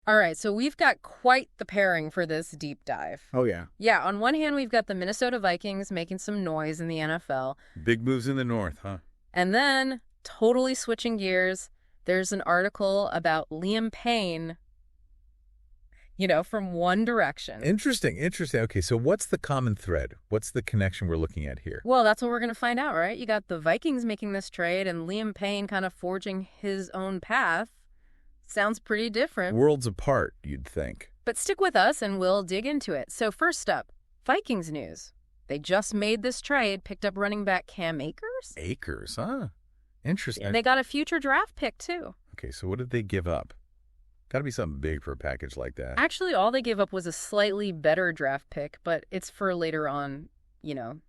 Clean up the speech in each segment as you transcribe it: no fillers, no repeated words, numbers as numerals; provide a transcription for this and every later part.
All right, so we've got quite the pairing for this deep dive. Oh, yeah. Yeah, on one hand, we've got the Minnesota Vikings making some noise in the NFL. Big moves in the North, huh? And then, totally switching gears, there's an article about Liam Payne, from One Direction. Interesting. Okay, so what's the common thread? What's the connection we're looking at here? Well, that's what we're going to find out, right? You got the Vikings making this trade and Liam Payne kind of forging his own path. Sounds pretty different. Worlds apart, you'd think. But stick with us and we'll dig into it. So first up, Vikings news. They just made this trade, picked up running back Cam Akers. Akers, huh? Interesting. And they got a future draft pick, too. Okay, so what did they give up? Got to be something big for a package like that. Actually, all they gave up was a slightly better draft pick, but it's for later on,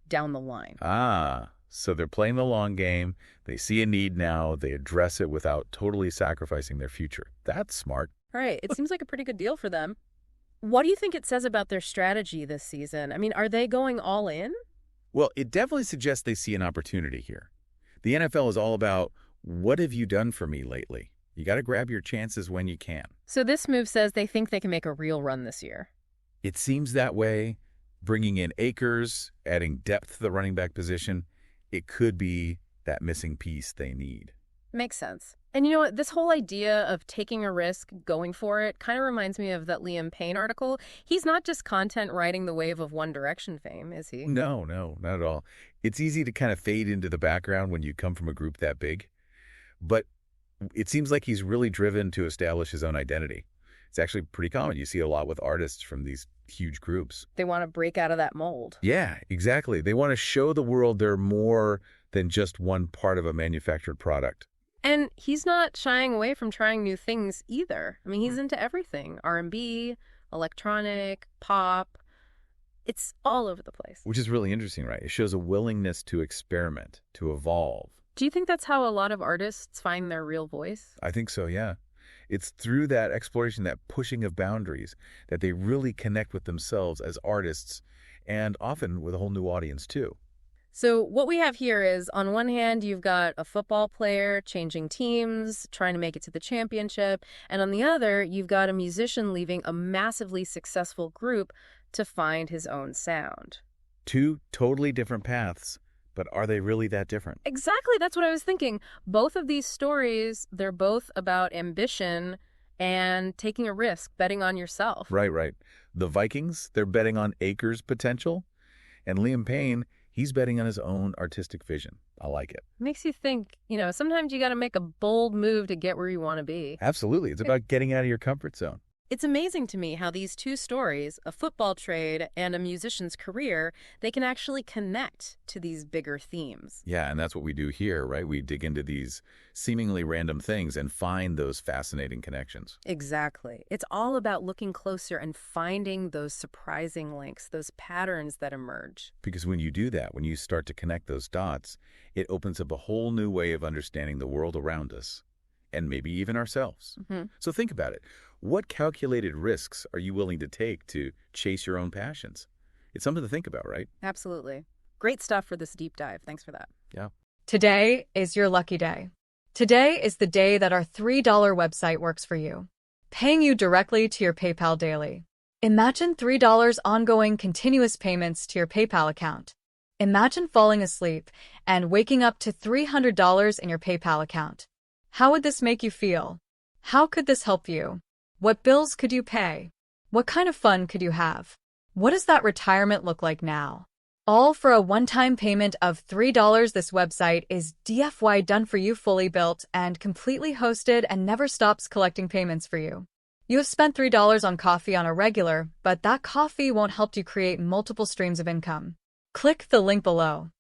down the line. Ah, so they're playing the long game. They see a need now. They address it without totally sacrificing their future. That's smart. All right, it seems like a pretty good deal for them. What do you think it says about their strategy this season? I mean, are they going all in? Well, it definitely suggests they see an opportunity here. The NFL is all about, what have you done for me lately? You got to grab your chances when you can. So this move says they think they can make a real run this year. It seems that way. Bringing in Akers, adding depth to the running back position, it could be that missing piece they need. Makes sense. And you know what? This whole idea of taking a risk, going for it, kind of reminds me of that Liam Payne article. He's not just content riding the wave of One Direction fame, is he? No, not at all. It's easy to kind of fade into the background when you come from a group that big. But it seems like he's really driven to establish his own identity. It's actually pretty common. You see a lot with artists from these huge groups. They want to break out of that mold. Yeah, exactly. They want to show the world they're more than just one part of a manufactured product. And he's not shying away from trying new things either. I mean, he's into everything. R&B, electronic, pop. It's all over the place. Which is really interesting, right? It shows a willingness to experiment, to evolve. Do you think that's how a lot of artists find their real voice? I think so, yeah. It's through that exploration, that pushing of boundaries, that they really connect with themselves as artists and often with a whole new audience, too. So what we have here is, on one hand, you've got a football player changing teams, trying to make it to the championship. And on the other, you've got a musician leaving a massively successful group to find his own sound. Two totally different paths. But are they really that different? Exactly. That's what I was thinking. Both of these stories, they're both about ambition and taking a risk, betting on yourself. Right. The Vikings, they're betting on Akers' potential. And Liam Payne, he's betting on his own artistic vision. I like it. Makes you think, sometimes you got to make a bold move to get where you want to be. Absolutely. It's about getting out of your comfort zone. It's amazing to me how these two stories, a football trade and a musician's career, they can actually connect to these bigger themes. Yeah, and that's what we do here, right? We dig into these seemingly random things and find those fascinating connections. Exactly. It's all about looking closer and finding those surprising links, those patterns that emerge. Because when you do that, when you start to connect those dots, it opens up a whole new way of understanding the world around us, and maybe even ourselves. Mm-hmm. So think about it. What calculated risks are you willing to take to chase your own passions? It's something to think about, right? Absolutely. Great stuff for this deep dive. Thanks for that. Yeah. Today is your lucky day. Today is the day that our $3 website works for you, paying you directly to your PayPal daily. Imagine $3 ongoing continuous payments to your PayPal account. Imagine falling asleep and waking up to $300 in your PayPal account. How would this make you feel? How could this help you? What bills could you pay? What kind of fun could you have? What does that retirement look like now? All for a one-time payment of $3. This website is DFY done for you, fully built and completely hosted, and never stops collecting payments for you. You have spent $3 on coffee on a regular, but that coffee won't help you create multiple streams of income. Click the link below.